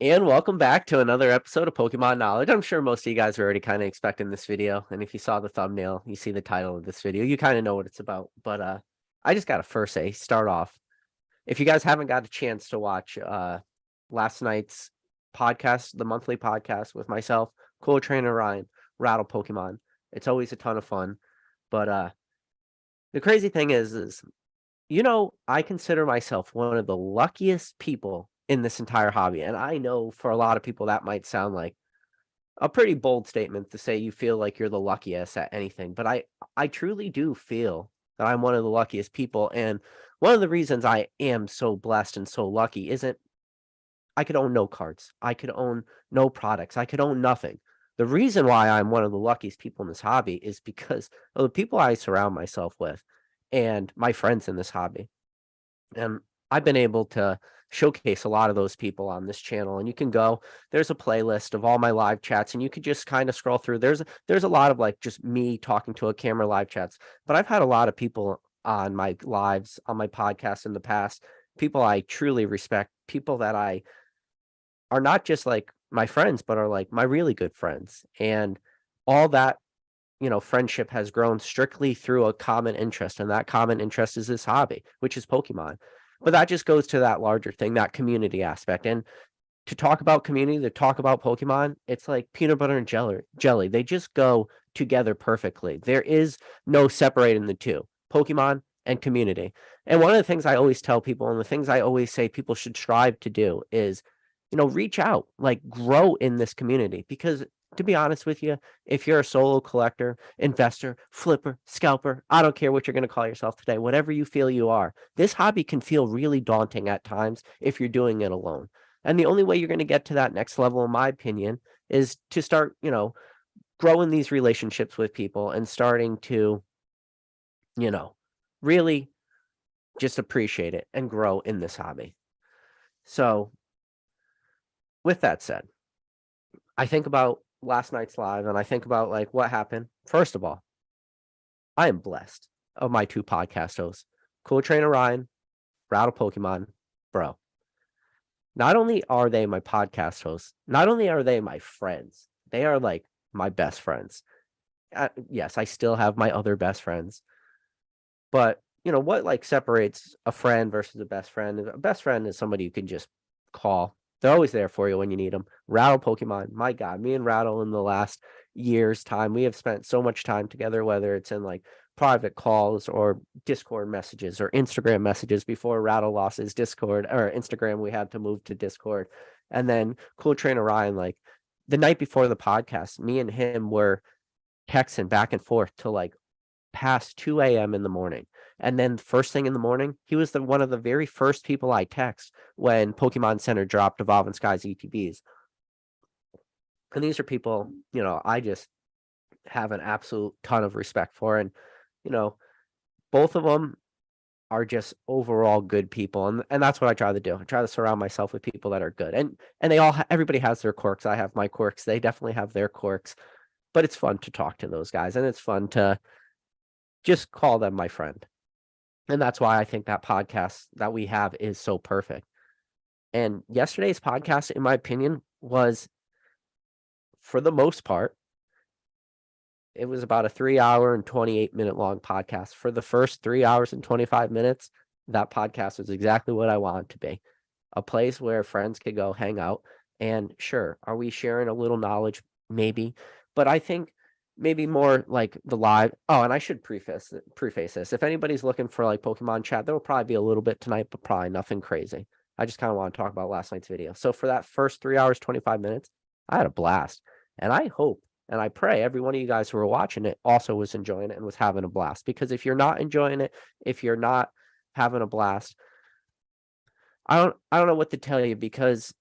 And welcome back to another episode of Pokemon Knowledge. I'm sure most of you guys are already kind of expecting this video. And if you saw the thumbnail, you see the title of this video, you kind of know what it's about. But I just got to first say, start off. If you guys haven't got a chance to watch last night's podcast, the monthly podcast with myself, Cool Trainer Ryan, Rattle Pokemon, it's always a ton of fun. But the crazy thing is I consider myself one of the luckiest people in this entire hobby. And I know for a lot of people that might sound like a pretty bold statement to say you feel like you're the luckiest at anything, but I truly do feel that I'm one of the luckiest people. And one of the reasons I am so blessed and so lucky isn't I could own no cards. I could own no products. I could own nothing. The reason why I'm one of the luckiest people in this hobby is because of the people I surround myself with and my friends in this hobby. And I've been able to showcase a lot of those people on this channel. And you can go, there's a playlist of all my live chats, and you could just kind of scroll through. There's a lot of like just me talking to a camera live chats. But I've had a lot of people on my lives, on my podcast in the past, people I truly respect, people that I are not just like my friends, but are like my really good friends. And all that, friendship has grown strictly through a common interest. And that common interest is this hobby, which is Pokemon. But that just goes to that larger thing, that community aspect. And to talk about community, to talk about Pokemon, it's like peanut butter and jelly. They just go together perfectly. There is no separating the two, Pokemon and community. And one of the things I always tell people, and the things I always say people should strive to do is, reach out, like grow in this community. Because to be honest with you, if you're a solo collector, investor, flipper, scalper, I don't care what you're going to call yourself today, whatever you feel you are, this hobby can feel really daunting at times if you're doing it alone. And the only way you're going to get to that next level, in my opinion, is to start, growing these relationships with people and starting to, really just appreciate it and grow in this hobby. So, with that said, I think about last night's live and I think about like what happened. First of all, I am blessed of my two podcast hosts, Cool Trainer Ryan, Rattle Pokemon, bro. Not only are they my podcast hosts, not only are they my friends, they are like my best friends. Yes, I still have my other best friends, but what like separates a friend versus a best friend? A best friend is somebody you can just call. They're always there for you when you need them. Rattle Pokemon, my God, me and Rattle in the last year's time, we have spent so much time together, whether it's in like private calls or Discord messages or Instagram messages. Before Rattle lost his Discord or Instagram, we had to move to Discord. And then Cool Trainer Ryan, like the night before the podcast, me and him were texting back and forth till like past 2 a.m. in the morning. And then first thing in the morning, he was one of the very first people I text when Pokemon Center dropped Evolving Skies ETBs. And these are people, I just have an absolute ton of respect for. And, both of them are just overall good people. And that's what I try to do. I try to surround myself with people that are good. And they everybody has their quirks. I have my quirks. They definitely have their quirks. But it's fun to talk to those guys. And it's fun to just call them my friend. And that's why I think that podcast that we have is so perfect. And yesterday's podcast, in my opinion, was, for the most part, it was about a 3-hour and 28-minute long podcast. For the first 3 hours and 25 minutes, that podcast was exactly what I want it to be. A place where friends could go hang out. And sure, are we sharing a little knowledge? Maybe. But I think maybe more like the live. Oh, and I should preface this. If anybody's looking for like Pokemon chat, there will probably be a little bit tonight, but probably nothing crazy. I just kind of want to talk about last night's video. So for that first 3 hours, 25 minutes, I had a blast. And I hope and I pray every one of you guys who were watching it also was enjoying it and was having a blast. Because if you're not enjoying it, if you're not having a blast, I don't know what to tell you, because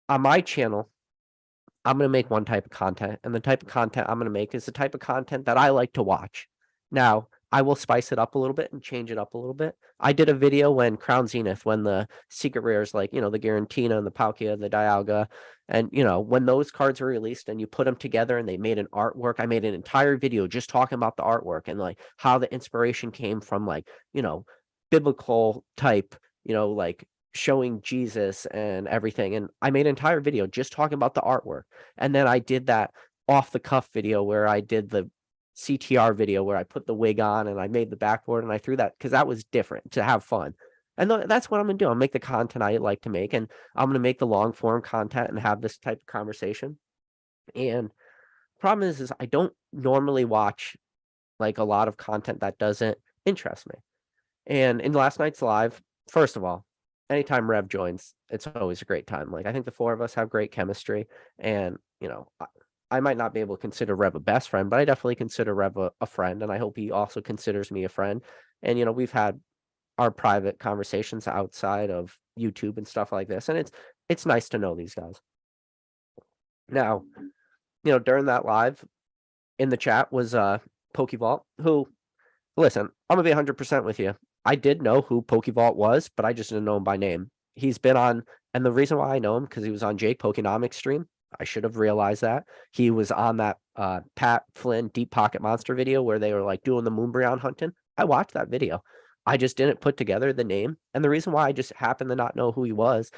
on my channel, I'm going to make one type of content, and the type of content I'm going to make is the type of content that I like to watch. Now, I will spice it up a little bit and change it up a little bit. I did a video when Crown Zenith, when the secret rares, like, the Garantina and the Palkia, the Dialga, and, when those cards were released and you put them together and they made an artwork, I made an entire video just talking about the artwork and like how the inspiration came from, like, biblical type, like showing Jesus and everything. And I made an entire video just talking about the artwork. And then I did that off the cuff video where I did the CTR video where I put the wig on and I made the backboard and I threw that because that was different to have fun. And that's what I'm gonna do. I'll make the content I like to make, and I'm gonna make the long form content and have this type of conversation. And problem is I don't normally watch like a lot of content that doesn't interest me. And in last night's live, first of all, anytime Rev joins, it's always a great time. Like I think the four of us have great chemistry, and I might not be able to consider Rev a best friend, but I definitely consider Rev a friend, and I hope he also considers me a friend. And we've had our private conversations outside of YouTube and stuff like this, and it's nice to know these guys. Now, during that live in the chat was Pokevault, who, listen, I'm gonna be 100% with you. I did know who Pokevault was, but I just didn't know him by name. He's been on, and the reason why I know him because he was on Jake Pokenomics stream. I should have realized that. He was on that Pat Flynn Deep Pocket Monster video where they were like doing the Moonbryon hunting. I watched that video. I just didn't put together the name. And the reason why I just happened to not know who he was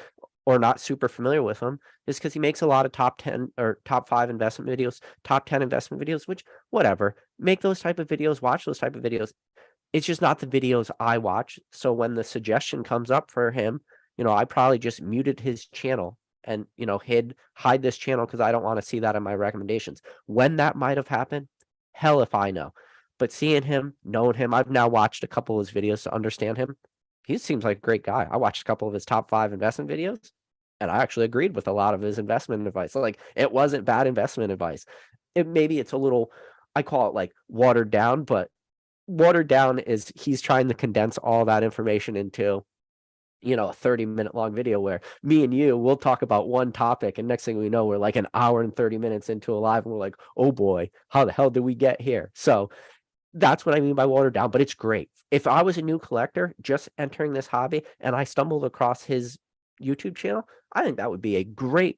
or not super familiar with him is because he makes a lot of top 10 or top 5 investment videos, top 10 investment videos, which whatever. Make those type of videos, watch those type of videos. It's just not the videos I watch. So when the suggestion comes up for him, I probably just muted his channel and, hide this channel because I don't want to see that in my recommendations. When that might have happened, hell if I know. But seeing him, knowing him, I've now watched a couple of his videos to understand him. He seems like a great guy. I watched a couple of his top 5 investment videos, and I actually agreed with a lot of his investment advice. Like, it wasn't bad investment advice. Maybe it's a little, I call it like watered down, but watered down is he's trying to condense all that information into a 30-minute long video where me and you will talk about one topic, and next thing we know, we're like an hour and 30 minutes into a live and we're like, oh boy, how the hell did we get here? So that's what I mean by watered down, but it's great. If I was a new collector just entering this hobby and I stumbled across his YouTube channel, I think that would be a great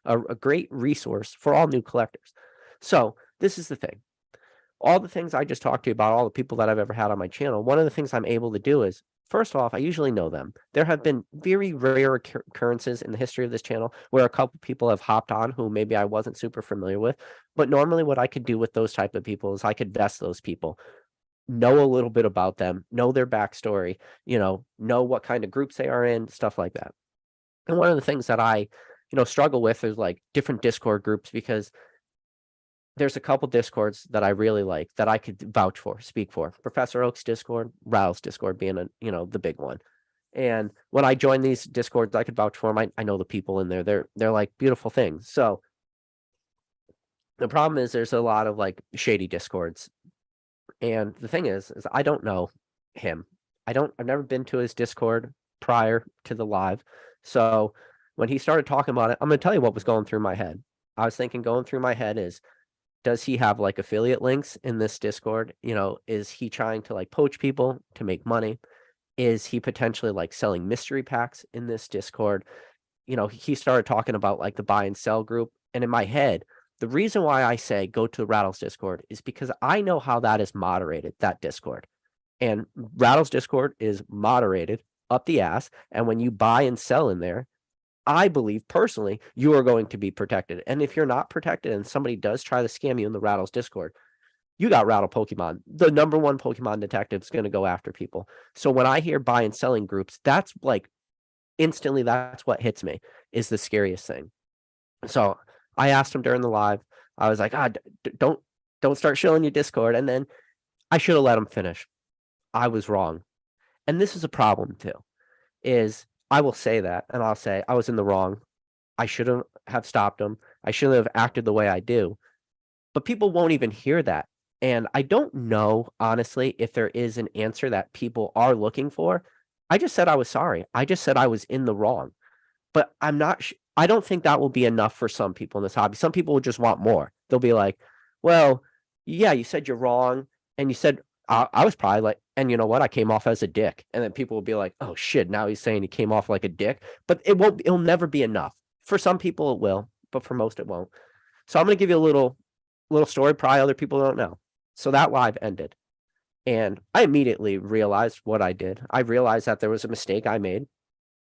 a great resource for all new collectors. So this is the thing. All the things I just talked to you about, all the people that I've ever had on my channel, one of the things I'm able to do is, first off, I usually know them. There have been very rare occurrences in the history of this channel where a couple people have hopped on who maybe I wasn't super familiar with. But normally what I could do with those type of people is I could vest those people, know a little bit about them, know their backstory, know what kind of groups they are in, stuff like that. And one of the things that I, struggle with is like different Discord groups, because there's a couple Discords that I really like that I could vouch for, speak for. Professor Oak's Discord, Raoul's Discord being the big one. And when I join these Discords, I could vouch for them. I know the people in there. They're like beautiful things. So the problem is there's a lot of like shady Discords. And the thing is I don't know him. I've never been to his Discord prior to the live. So when he started talking about it, I'm going to tell you what was going through my head. I was thinking going through my head is, does he have like affiliate links in this Discord? Is he trying to like poach people to make money? Is he potentially like selling mystery packs in this Discord? He started talking about like the buy and sell group. And in my head, the reason why I say go to Rattle's Discord is because I know how that is moderated, that Discord. And Rattle's Discord is moderated up the ass. And when you buy and sell in there, I believe personally you are going to be protected. And if you're not protected and somebody does try to scam you in the Rattles Discord, you got Rattle Pokemon. The number one Pokemon detective is going to go after people. So when I hear buy and selling groups, that's like instantly, that's what hits me, is the scariest thing. So I asked him during the live, I was like, don't start showing your Discord. And then I should have let him finish. I was wrong. And this is a problem too, is I will say that, and I'll say I was in the wrong. I shouldn't have stopped him. I shouldn't have acted the way I do. But people won't even hear that. And I don't know, honestly, if there is an answer that people are looking for. I just said I was sorry. I just said I was in the wrong. But I'm not I don't think that will be enough for some people in this hobby. Some people will just want more. They'll be like, well, yeah, you said you're wrong. And you said, I was probably like, and you know what? I came off as a dick. And then people will be like, oh shit, now he's saying he came off like a dick. But it'll never be enough. For some people it will, but for most it won't. So I'm going to give you a little story probably other people don't know. So that live ended. And I immediately realized what I did. I realized that there was a mistake I made.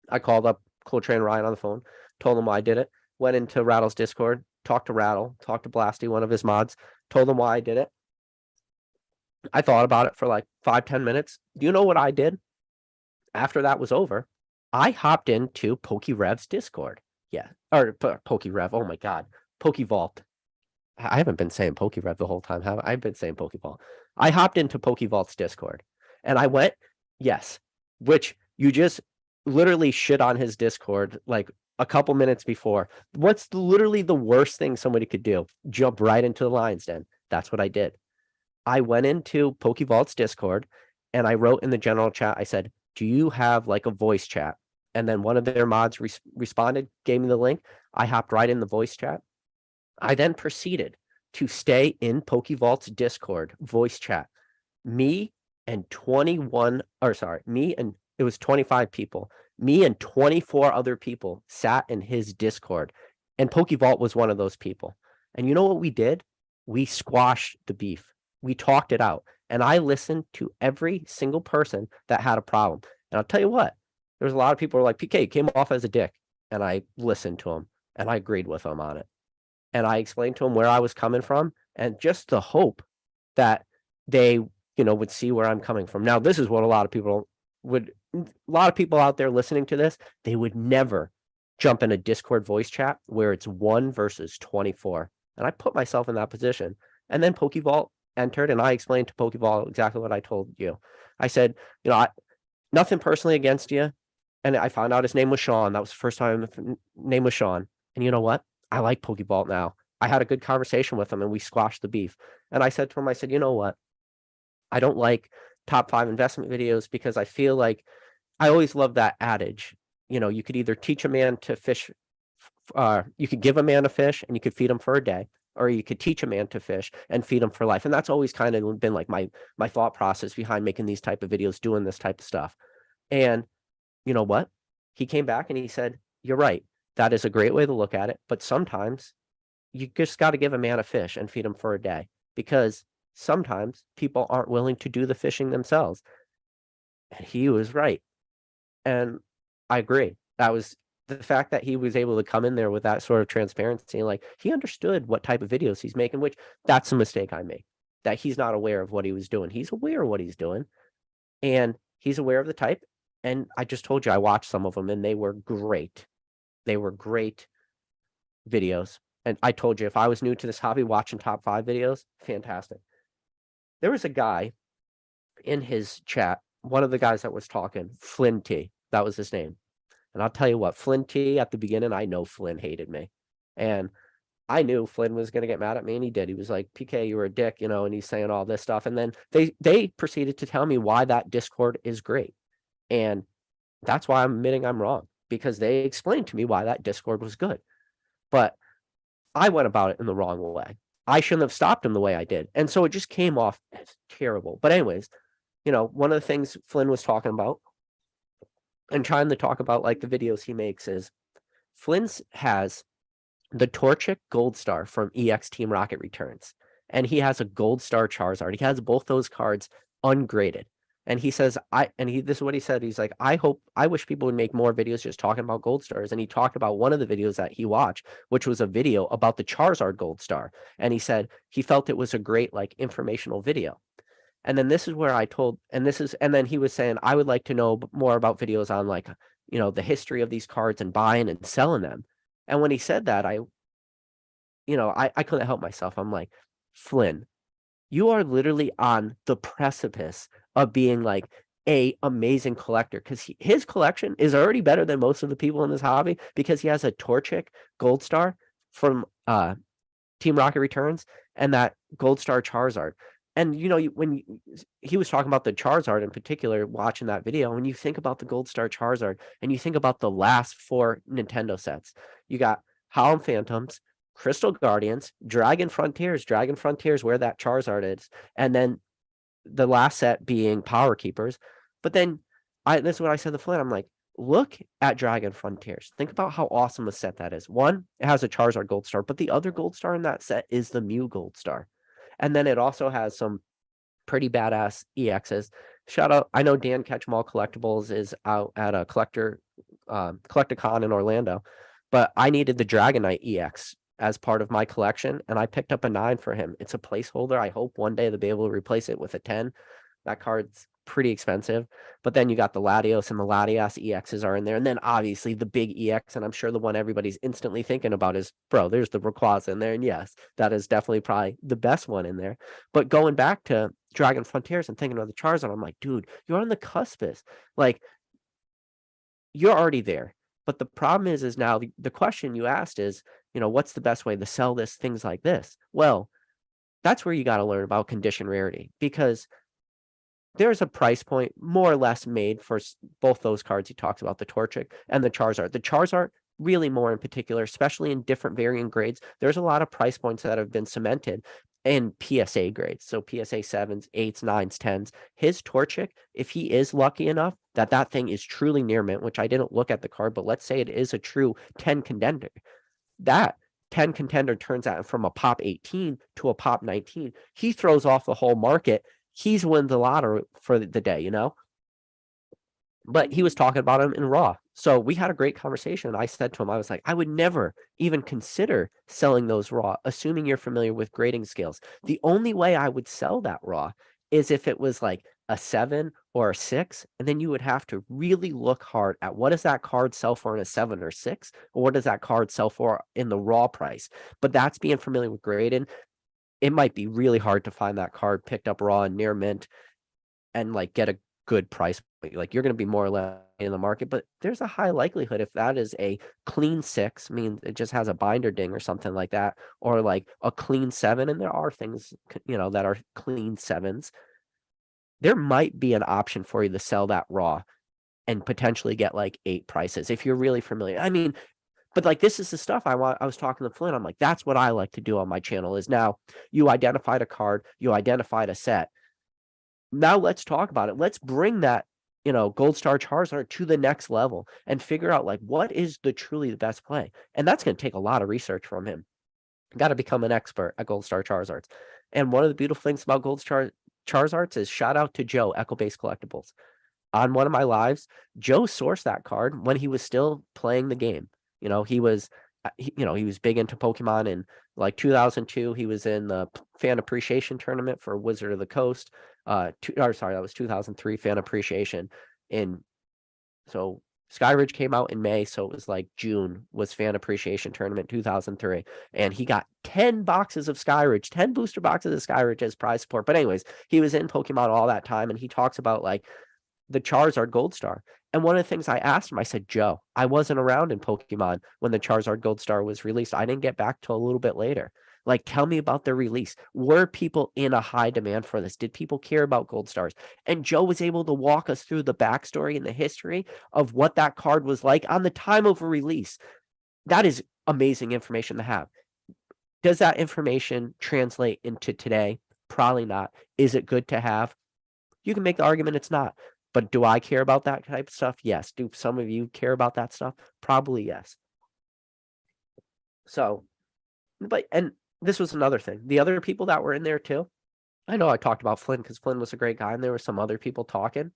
I called up Cool Train Ryan on the phone, told him why I did it, went into Rattle's Discord, talked to Rattle, talked to Blasty, one of his mods, told him why I did it. I thought about it for like 5-10 minutes. Do you know what I did? After that was over, I hopped into PokeRev's Discord. Yeah. Or PokeRev. Oh my God. PokeVault. I haven't been saying PokeRev the whole time, have I? I've been saying Pokevault. I hopped into PokeVault's Discord and I went, yes, which you just literally shit on his Discord like a couple minutes before. What's literally the worst thing somebody could do? Jump right into the Lion's Den. That's what I did. I went into PokeVault's Discord and I wrote in the general chat, I said, do you have like a voice chat? And then one of their mods responded, gave me the link. I hopped right in the voice chat. I then proceeded to stay in PokeVault's Discord voice chat. Me and it was 25 people. Me and 24 other people sat in his Discord, and PokeVault was one of those people. And you know what we did? We squashed the beef. We talked it out. And I listened to every single person that had a problem. And I'll tell you what, there was a lot of people who were like, PK came off as a dick. And I listened to him and I agreed with him on it. And I explained to him where I was coming from and just the hope that they, would see where I'm coming from. Now, this is what a lot of people out there listening to this, they would never jump in a Discord voice chat where it's 1 versus 24. And I put myself in that position. And then PokeVault entered and I explained to PokeVault exactly what I told you. I said, nothing personally against you. And I found out his name was Sean. That was the first time his name was Sean. And you know what? I like PokeVault now. I had a good conversation with him and we squashed the beef. And I said to him, I said, you know what? I don't like top 5 investment videos because I feel like I always love that adage. You could either teach a man to fish, you could give a man a fish and you could feed him for a day, or you could teach a man to fish and feed him for life. And that's always kind of been like my thought process behind making these type of videos, doing this type of stuff. And you know what? He came back and he said, you're right. That is a great way to look at it. But sometimes you just got to give a man a fish and feed him for a day, because sometimes people aren't willing to do the fishing themselves. And he was right. And I agree. That was the fact that he was able to come in there with that sort of transparency. Like, he understood what type of videos he's making, which that's a mistake I made, that he's not aware of what he was doing. He's aware of what he's doing and he's aware of the type. And I just told you, I watched some of them and they were great. They were great videos. And I told you, if I was new to this hobby, watching top 5 videos, fantastic. There was a guy in his chat, one of the guys that was talking, Flynn T. That was his name. And I'll tell you what, Flynn T, at the beginning, I know Flynn hated me. And I knew Flynn was going to get mad at me, and he did. He was like, PK, you were a dick, and he's saying all this stuff. And then they proceeded to tell me why that Discord is great. And that's why I'm admitting I'm wrong, because they explained to me why that Discord was good. But I went about it in the wrong way. I shouldn't have stopped him the way I did. And so it just came off as terrible. But anyways, one of the things Flynn was talking about and trying to talk about, like, the videos he makes, is Flynn's has the Torchic Gold Star from EX Team Rocket Returns. And he has a Gold Star Charizard. He has both those cards ungraded. And he says, this is what he said. He's like, I wish people would make more videos just talking about Gold Stars. And he talked about one of the videos that he watched, which was a video about the Charizard Gold Star. And he said he felt it was a great, like, informational video. And then this is where and then he was saying, I would like to know more about videos on, like, the history of these cards and buying and selling them. And when he said that, I couldn't help myself. I'm like, Flynn, you are literally on the precipice of being like a amazing collector, because his collection is already better than most of the people in this hobby, because he has a Torchic Gold Star from Team Rocket Returns and that Gold Star Charizard. And when he was talking about the Charizard in particular, watching that video, when you think about the Gold Star Charizard and you think about the last 4 Nintendo sets, you got Howlin' Phantoms, Crystal Guardians, Dragon Frontiers where that Charizard is, and then the last set being Power Keepers. But then this is what I said to Flynn. I'm like, look at Dragon Frontiers. Think about how awesome a set that is. One, it has a Charizard Gold Star, but the other Gold Star in that set is the Mew Gold Star. And then it also has some pretty badass EXs. Shout out, I know Dan Catchmall Collectibles is out at a collector Collecticon in Orlando, but I needed the Dragonite EX as part of my collection, and I picked up a 9 for him. It's a placeholder. I hope one day they'll be able to replace it with a 10. That card's pretty expensive, but then you got the Latios, and the Latias EXs are in there, and then obviously the big EX, and I'm sure the one everybody's instantly thinking about is, bro, there's the Rayquaza in there, and yes, that is definitely probably the best one in there. But going back to Dragon Frontiers and thinking of the Charizard, I'm like, dude, you're on the cuspis. Like, you're already there. But the problem is now the question you asked is, what's the best way to sell this, things like this? Well, that's where you got to learn about condition rarity, because there's a price point more or less made for both those cards you talked about, the Torchic and the Charizard. The Charizard, really more in particular, especially in different variant grades, there's a lot of price points that have been cemented in PSA grades. So PSA 7s, 8s, 9s, 10s. His Torchic, if he is lucky enough that thing is truly near mint, which I didn't look at the card, but let's say it is a true 10 contender, that 10 contender turns out from a pop 18 to a pop 19. He throws off the whole market. He's won the lottery for the day, But he was talking about him in Raw. So we had a great conversation. I said to him, I was like, I would never even consider selling those Raw, assuming you're familiar with grading scales. The only way I would sell that Raw is if it was like a 7 or a 6, and then you would have to really look hard at what does that card sell for in a 7 or 6, or what does that card sell for in the Raw price. But that's being familiar with grading. It might be really hard to find that card picked up raw and near mint and like get a good price. Like, you're going to be more or less in the market, but there's a high likelihood if that is a clean 6, means it just has a binder ding or something like that, or like a clean 7, and there are things, that are clean 7s, there might be an option for you to sell that raw and potentially get like 8 prices if you're really familiar. I mean, but like, this is the stuff I was talking to Flynn. I'm like, that's what I like to do on my channel is, now you identified a card, you identified a set. Now let's talk about it. Let's bring that, Gold Star Charizard to the next level and figure out like what is truly the best play. And that's going to take a lot of research from him. Got to become an expert at Gold Star Charizards. And one of the beautiful things about Gold Star Charizards is, shout out to Joe, Echo Base Collectibles. On one of my lives, Joe sourced that card when he was still playing the game. He was big into Pokemon in like 2002. He was in the fan appreciation tournament for Wizard of the Coast. That was 2003 fan appreciation. So Skyridge came out in May, so it was like June was fan appreciation tournament 2003, and he got 10 boxes of Skyridge, 10 booster boxes of Skyridge as prize support. But anyways, he was in Pokemon all that time, and he talks about like the Charizard Gold Star. And one of the things I asked him, I said, Joe, I wasn't around in Pokemon when the Charizard Gold Star was released. I didn't get back till a little bit later. Like, tell me about the release. Were people in a high demand for this? Did people care about Gold Stars? And Joe was able to walk us through the backstory and the history of what that card was like on the time of release. That is amazing information to have. Does that information translate into today? Probably not. Is it good to have? You can make the argument it's not. But do I care about that type of stuff? Yes. Do some of you care about that stuff? Probably yes. So, and this was another thing. The other people that were in there too, I know I talked about Flynn because Flynn was a great guy, and there were some other people talking.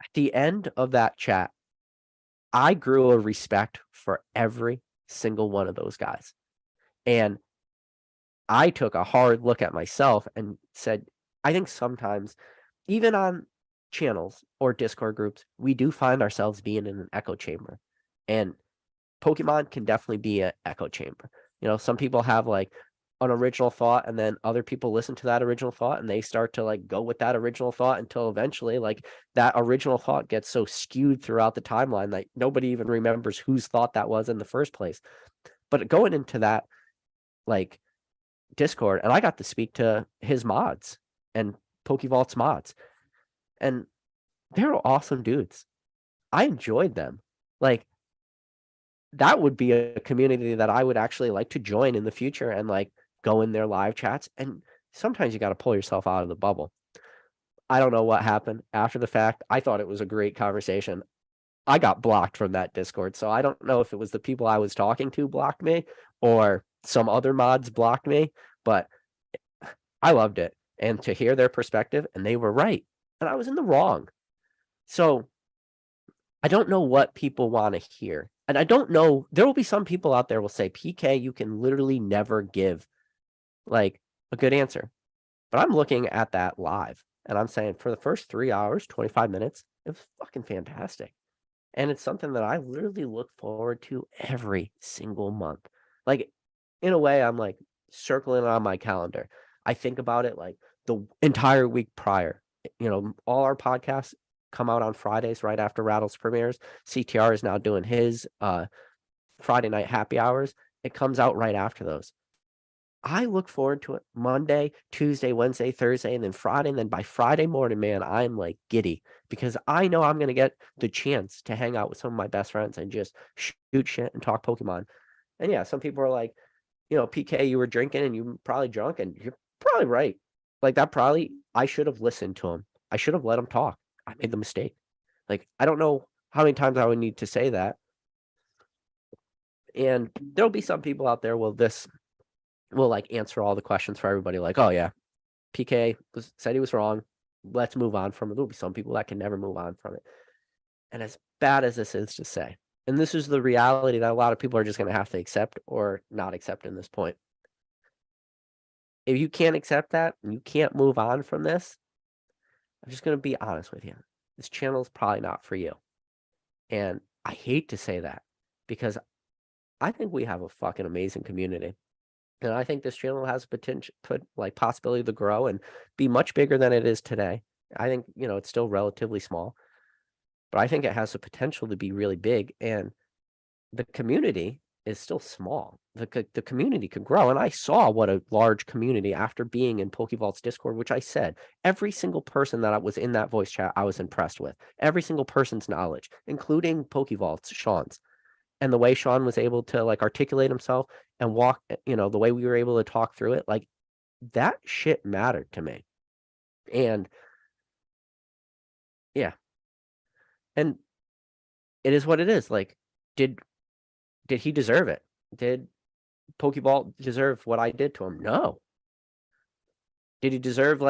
At the end of that chat, I grew a respect for every single one of those guys. And I took a hard look at myself and said, I think sometimes, even on channels or Discord groups, we do find ourselves being in an echo chamber. And Pokemon can definitely be an echo chamber. Some people have like an original thought, and then other people listen to that original thought and they start to like go with that original thought until eventually like that original thought gets so skewed throughout the timeline that nobody even remembers whose thought that was in the first place. But going into that like Discord, and I got to speak to his mods and PokeVault's mods, and they're awesome dudes. I enjoyed them. Like, that would be a community that I would actually like to join in the future and like go in their live chats. And sometimes you got to pull yourself out of the bubble. I don't know what happened after the fact. I thought it was a great conversation. I got blocked from that Discord. So I don't know if it was the people I was talking to blocked me or some other mods blocked me, but I loved it. And to hear their perspective, and they were right, and I was in the wrong. So I don't know what people want to hear. And I don't know, there will be some people out there will say, PK, you can literally never give like a good answer. But I'm looking at that live and I'm saying for the first 3 hours, 25 minutes, it was fucking fantastic. And it's something that I literally look forward to every single month. Like, in a way, I'm like circling it on my calendar. I think about it like the entire week prior. All our podcasts come out on Fridays right after Rattles premieres. CTR is now doing his Friday night happy hours. It comes out right after those. I look forward to it Monday, Tuesday, Wednesday, Thursday, and then Friday. And then by Friday morning, man, I'm like giddy because I know I'm going to get the chance to hang out with some of my best friends and just shoot shit and talk Pokemon. And yeah, some people are like, PK, you were drinking and you were probably drunk, and you're probably right. Like I should have listened to him. I should have let him talk. I made the mistake. Like, I don't know how many times I would need to say that. And there'll be some people out there will like answer all the questions for everybody. Like, oh yeah, PK said he was wrong. Let's move on from it. There'll be some people that can never move on from it. And as bad as this is to say, and this is the reality that a lot of people are just going to have to accept or not accept in this point. If you can't accept that and you can't move on from this, I'm just going to be honest with you. This channel is probably not for you. And I hate to say that because I think we have a fucking amazing community. And I think this channel has potential, possibility to grow and be much bigger than it is today. I think, it's still relatively small, but I think it has the potential to be really big. And the community is still small. The community could grow. And I saw what a large community after being in PokeVault's Discord, which I said, every single person that was in that voice chat, I was impressed with. Every single person's knowledge, including PokeVault's, Sean's. And the way Sean was able to articulate himself and walk, the way we were able to talk through it, that shit mattered to me. And yeah. And it is what it is. Did he deserve it? Did Pokeball deserve what I did to him? No. Did he deserve,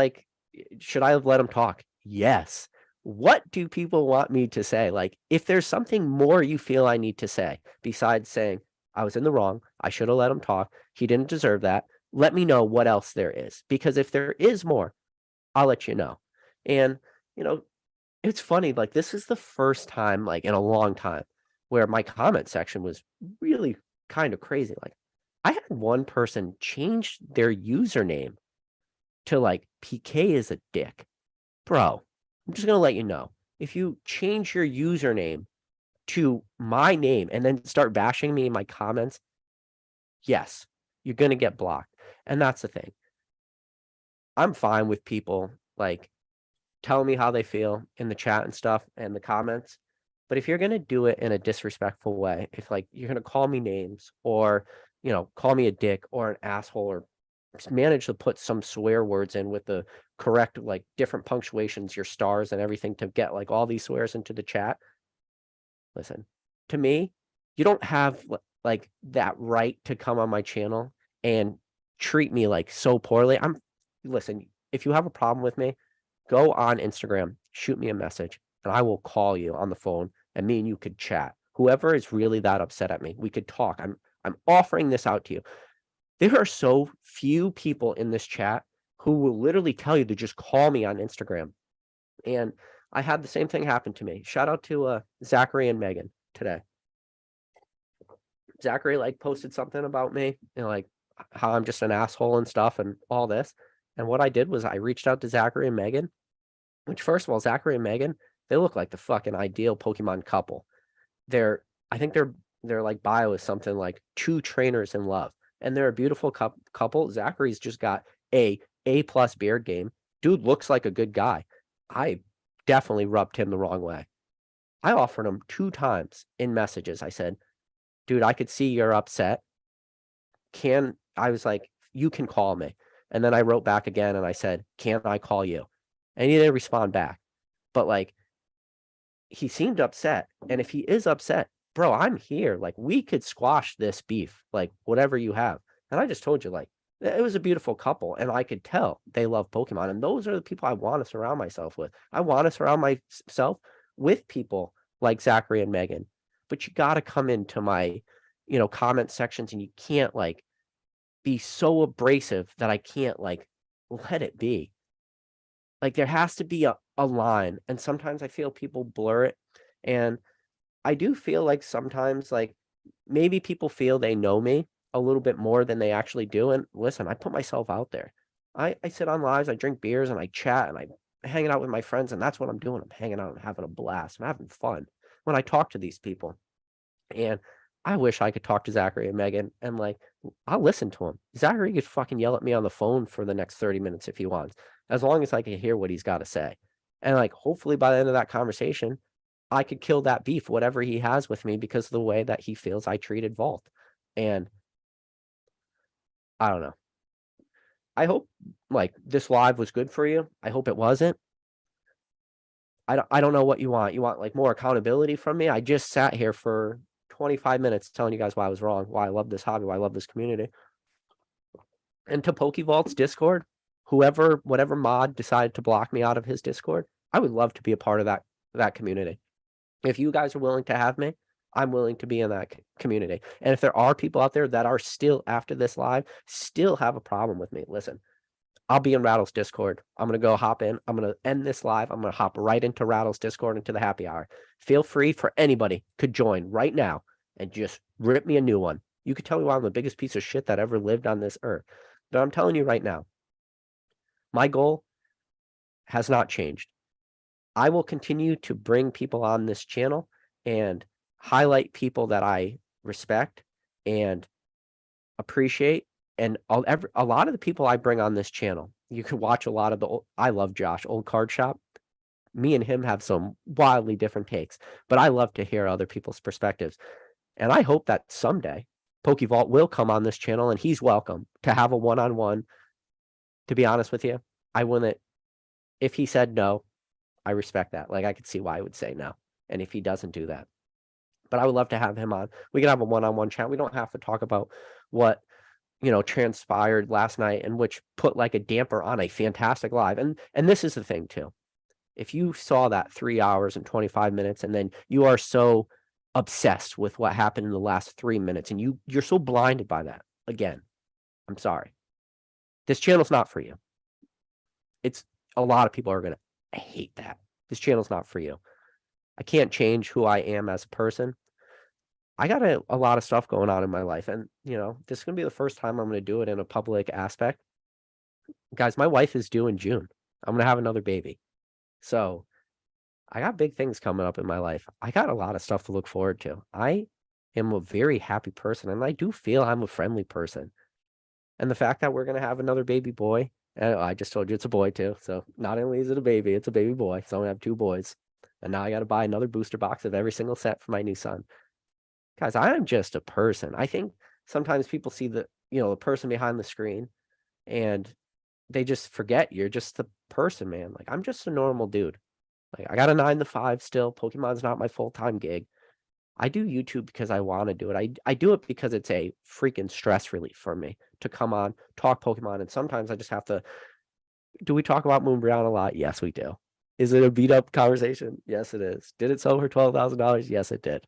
should I have let him talk? Yes. What do people want me to say? If there's something more you feel I need to say besides saying I was in the wrong, I should have let him talk, he didn't deserve that, let me know what else there is. Because if there is more, I'll let you know. And, it's funny, this is the first time, in a long time, where my comment section was really kind of crazy. I had one person change their username to PK is a dick. Bro, I'm just going to let you know. If you change your username to my name and then start bashing me in my comments, yes, you're going to get blocked. And that's the thing. I'm fine with people telling me how they feel in the chat and stuff and the comments. But if you're going to do it in a disrespectful way, if you're going to call me names or, call me a dick or an asshole or manage to put some swear words in with the correct, different punctuations, your stars and everything to get all these swears into the chat. Listen, to me, you don't have that right to come on my channel and treat me so poorly. Listen, if you have a problem with me, go on Instagram, shoot me a message, and I will call you on the phone, and me and you could chat. Whoever is really that upset at me, we could talk. I'm offering this out to you. There are so few people in this chat who will literally tell you to just call me on Instagram. And I had the same thing happen to me. Shout out to Zachary and Megan today. Zachary posted something about me, how I'm just an asshole and stuff and all this. And what I did was I reached out to Zachary and Megan, which first of all, Zachary and Megan, they look like the fucking ideal Pokemon couple. I think their bio is something like 2 trainers in love. And they're a beautiful couple. Zachary's just got A+ beard game. Dude looks like a good guy. I definitely rubbed him the wrong way. I offered him 2 times in messages. I said, dude, I could see you're upset. I was like, you can call me. And then I wrote back again and I said, can I call you? And he didn't respond back. But he seemed upset. And if he is upset, bro, I'm here. We could squash this beef, whatever you have. And I just told you, it was a beautiful couple. And I could tell they love Pokemon. And those are the people I want to surround myself with. I want to surround myself with people like Zachary and Megan, but you got to come into my, comment sections, and you can't like be so abrasive that I can't like let it be. Like there has to be a line, and sometimes I feel people blur it, and I do feel like sometimes like maybe people feel they know me a little bit more than they actually do. And listen, I put myself out there. I sit on lives, I drink beers, and I chat, and I'm hanging out with my friends, and that's what I'm doing. I'm hanging out and having a blast. I'm having fun when I talk to these people. And I wish I could talk to Zachary and Megan, and like I'll listen to him. Zachary could fucking yell at me on the phone for the next 30 minutes if he wants, as long as I can hear what he's got to say. And like hopefully by the end of that conversation, I could kill that beef, whatever he has with me, because of the way that he feels I treated Vault. And I don't know. I hope like this live was good for you. I hope it wasn't. I don't know what you want. You want like more accountability from me? I just sat here for 25 minutes telling you guys why I was wrong, why I love this hobby, why I love this community. And to PokeVault's Discord, whatever mod decided to block me out of his Discord, I would love to be a part of that community. If you guys are willing to have me, I'm willing to be in that community. And if there are people out there that are still, after this live, still have a problem with me, listen, I'll be in Rattle's Discord. I'm going to go hop in. I'm going to end this live. I'm going to hop right into Rattle's Discord, into the happy hour. Feel free for anybody could join right now and just rip me a new one. You could tell me why I'm the biggest piece of shit that ever lived on this earth. But I'm telling you right now, my goal has not changed. I will continue to bring people on this channel and highlight people that I respect and appreciate. And a lot of the people I bring on this channel, you can watch a lot of I love Josh, Old Card Shop. Me and him have some wildly different takes, but I love to hear other people's perspectives. And I hope that someday PokeVault will come on this channel, and he's welcome to have a one-on-one. To be honest with you, I wouldn't. If he said no, I respect that. Like I could see why I would say no. And if he doesn't do that, but I would love to have him on. We can have a one-on-one chat. We don't have to talk about what transpired last night, and which put like a damper on a fantastic live. And this is the thing too. If you saw that 3 hours and 25 minutes, and then you are so obsessed with what happened in the last 3 minutes, and you're so blinded by that, again, I'm sorry. This channel's not for you. It's a lot of people are going to hate that. This channel's not for you. I can't change who I am as a person. I got a lot of stuff going on in my life, and this is going to be the first time I'm going to do it in a public aspect. Guys, my wife is due in June. I'm going to have another baby. So I got big things coming up in my life. I got a lot of stuff to look forward to. I am a very happy person, and I do feel I'm a friendly person. And the fact that we're going to have another baby boy, and I just told you it's a boy too. So not only is it a baby, it's a baby boy. So I'm going to have 2 boys. And now I got to buy another booster box of every single set for my new son. Guys, I am just a person. I think sometimes people see the person behind the screen, and they just forget you're just the person, man. Like I'm just a normal dude. Like I got a 9 to 5 still. Pokemon's not my full-time gig. I do YouTube because I want to do it. I do it because it's a freaking stress relief for me to come on, talk Pokemon, and sometimes I just have to. Do we talk about Moonbrown a lot? Yes, we do. Is it a beat up conversation? Yes, it is. Did it sell for $12,000? Yes, it did.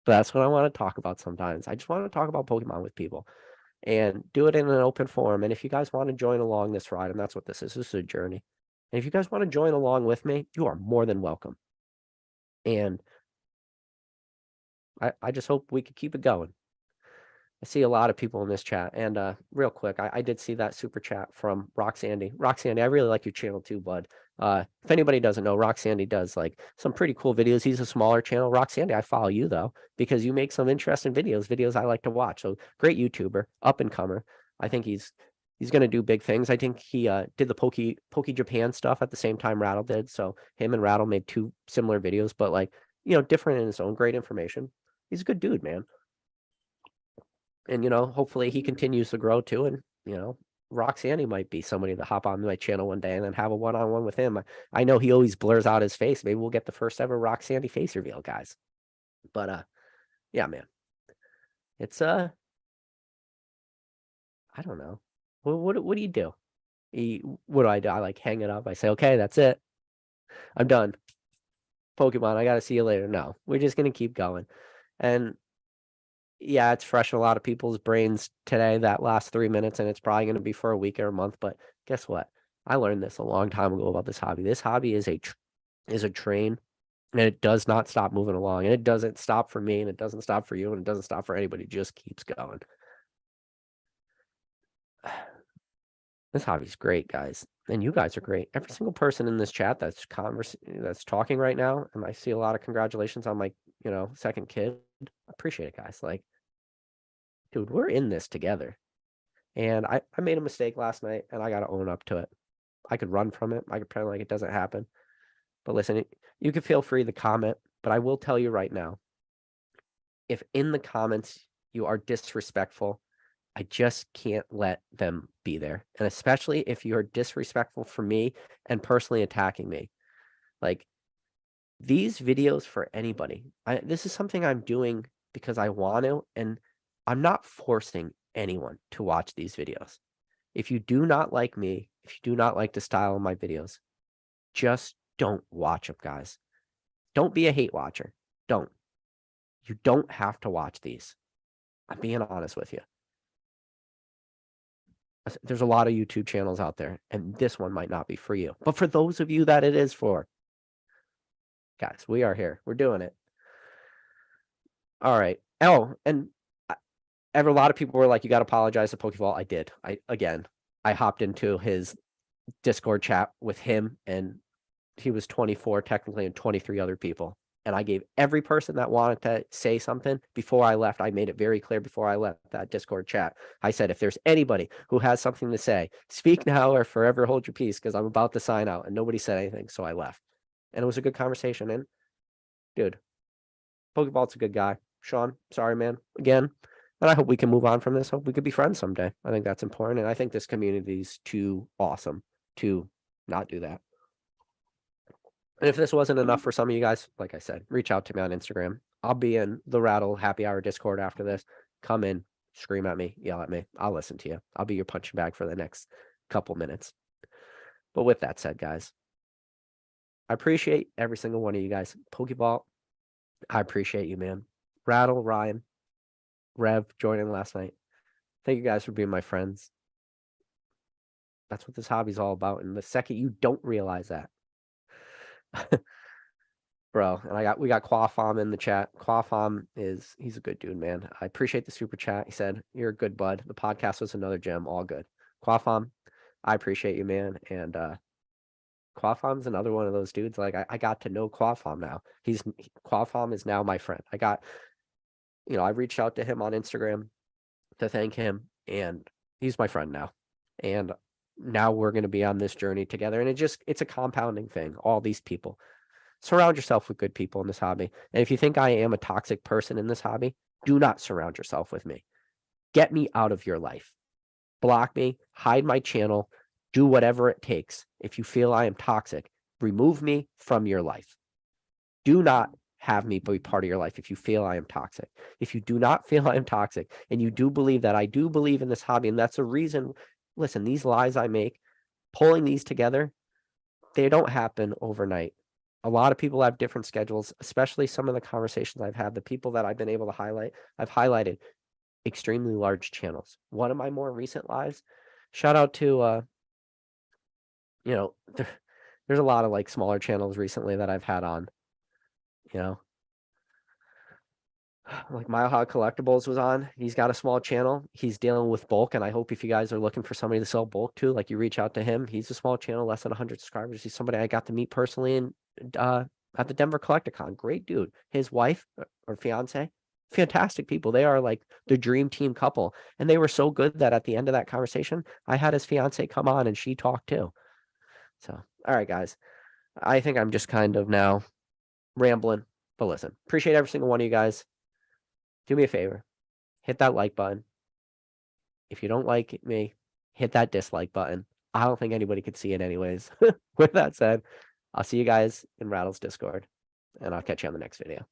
But that's what I want to talk about sometimes. I just want to talk about Pokemon with people and do it in an open forum. And if you guys want to join along this ride, and that's what this is a journey. And if you guys want to join along with me, you are more than welcome. And I just hope we could keep it going. I see a lot of people in this chat. And real quick, I did see that super chat from Roxandy. Roxandy, I really like your channel too, bud. If anybody doesn't know, Roxandy does like some pretty cool videos. He's a smaller channel. Roxandy, I follow you though, because you make some interesting videos I like to watch. So great YouTuber, up and comer. I think he's gonna do big things. I think he did the Poke Japan stuff at the same time Rattle did. So him and Rattle made 2 similar videos, but like, different in his own. Great information. He's a good dude, man. And hopefully he continues to grow too. And Roxanne might be somebody to hop on my channel one day and then have a one-on-one with him. I know he always blurs out his face. Maybe we'll get the first ever Roxanne face reveal, guys. But yeah, man. It's I don't know. What do you do? What do? I like hang it up. I say, okay, that's it. I'm done. Pokemon, I gotta see you later. No, we're just gonna keep going. And yeah, it's fresh in a lot of people's brains today, that last 3 minutes, and it's probably gonna be for a week or a month. But guess what? I learned this a long time ago about this hobby. This hobby is a train, and it does not stop moving along. And it doesn't stop for me, and it doesn't stop for you, and it doesn't stop for anybody. It just keeps going. This hobby's great, guys. And you guys are great. Every single person in this chat that's talking right now, and I see a lot of congratulations on my, second kid. I appreciate it, guys. Like, dude, we're in this together. And I made a mistake last night, and I gotta own up to it. I could run from it. I could pretend like it doesn't happen. But listen, you can feel free to comment, but I will tell you right now, if in the comments you are disrespectful, I just can't let them be there. And especially if you're disrespectful for me and personally attacking me. Like, these videos for anybody, this is something I'm doing because I want to, and I'm not forcing anyone to watch these videos. If you do not like me, if you do not like the style of my videos, just don't watch them, guys. Don't be a hate watcher. Don't. You don't have to watch these. I'm being honest with you. There's a lot of YouTube channels out there, and this one might not be for you. But for those of you that it is for, guys, we are here. We're doing it. All right. Oh, and a lot of people were like, you got to apologize to Pokeball. I did. I hopped into his Discord chat with him, and he was 24 technically and 23 other people. And I gave every person that wanted to say something before I left. I made it very clear before I left that Discord chat. I said, if there's anybody who has something to say, speak now or forever hold your peace, because I'm about to sign out. And nobody said anything, so I left. And it was a good conversation. And dude, Pokeball's a good guy. Sean, sorry, man. Again. And I hope we can move on from this. Hope we could be friends someday. I think that's important. And I think this community's too awesome to not do that. And if this wasn't enough for some of you guys, like I said, reach out to me on Instagram. I'll be in the Rattle Happy Hour Discord after this. Come in, scream at me, yell at me. I'll listen to you. I'll be your punching bag for the next couple minutes. But with that said, guys, I appreciate every single one of you guys. Pokeball, I appreciate you, man. Rattle, Ryan, Rev joining last night. Thank you guys for being my friends. That's what this hobby's all about. And the second you don't realize that, bro, and we got Quafam in the chat. Quafam he's a good dude, man. I appreciate the super chat. He said, you're a good bud. The podcast was another gem. All good. Quafam, I appreciate you, man. And Quafam's another one of those dudes. Like, I got to know Quafam now. Quafam is now my friend. I reached out to him on Instagram to thank him, and he's my friend now. And now we're going to be on this journey together. And it's a compounding thing. All these people. Surround yourself with good people in this hobby. And if you think I am a toxic person in this hobby, do not surround yourself with me. Get me out of your life. Block me, hide my channel, do whatever it takes. If you feel I am toxic, remove me from your life. Do not have me be part of your life if you feel I am toxic. If you do not feel I am toxic, and you do believe that I do believe in this hobby, and that's a reason, listen, these lives I make, pulling these together, they don't happen overnight. A lot of people have different schedules, especially some of the conversations I've had, the people that I've been able to highlight. I've highlighted extremely large channels. One of my more recent lives, shout out to, there's a lot of like smaller channels recently that I've had on, like Mile High Collectibles was on. He's got a small channel. He's dealing with bulk. And I hope if you guys are looking for somebody to sell bulk to, like, you reach out to him. He's a small channel, less than 100 subscribers. He's somebody I got to meet personally and at the Denver Collecticon. Great dude. His wife or fiance, fantastic people. They are like the dream team couple. And they were so good that at the end of that conversation, I had his fiance come on and she talked too. So, all right, guys. I think I'm just kind of now rambling. But listen, appreciate every single one of you guys. Do me a favor. Hit that like button. If you don't like me, hit that dislike button. I don't think anybody could see it anyways. With that said, I'll see you guys in Rattle's Discord, and I'll catch you on the next video.